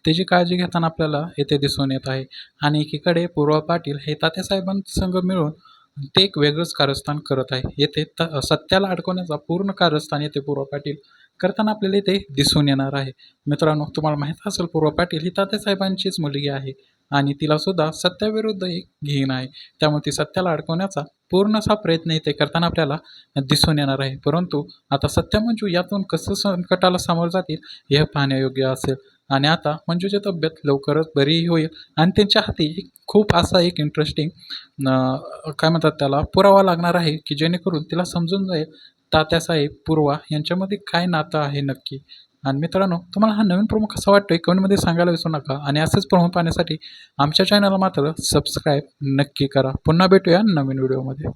त्याची काळजी घेताना आपल्याला येथे दिसून येत आहे. आणि एकीकडे पूर्वा पाटील हे तात्यासाहेबांसंग मिळून ते एक वेगळंच कारस्थान करत आहे. येथे सत्याला अडकवण्याचा पूर्ण कारस्थान येथे पूर्वा पाटील करताना आपल्याला इथे दिसून येणार आहे. मित्रांनो, तुम्हाला माहीत असेल पूर्वा पाटील ही तात्यासाहेबांचीच मुलगी आहे आणि तिला सुद्धा सत्याविरुद्ध एक घेण आहे. त्यामुळे ती सत्याला अडकवण्याचा पूर्णसा प्रयत्न इथे करताना आपल्याला दिसून येणार आहे. परंतु आता सत्या मंजू यातून कसं संकटाला सामोरं जातील हे पाहण्यायोग्य असेल. आणि आता मंजूची तब्येत लवकरच बरीही होईल आणि त्यांच्या हाती खूप असा एक इंटरेस्टिंग काय म्हणतात त्याला पुरावा लागणार आहे की जेणेकरून तिला समजून जाईल तात्यासाहेब पूर्वा यांच्यामध्ये काय नातं आहे नक्की. आणि मित्रांनो, तुम्हाला हा नवीन प्रोमो कसा वाटतोय कमेंटमध्ये सांगायला विसरू नका आणि असेच प्रोमो पाहण्यासाठी आमच्या चॅनलला मात्र सबस्क्राईब नक्की करा. पुन्हा भेटूया नवीन व्हिडिओमध्ये.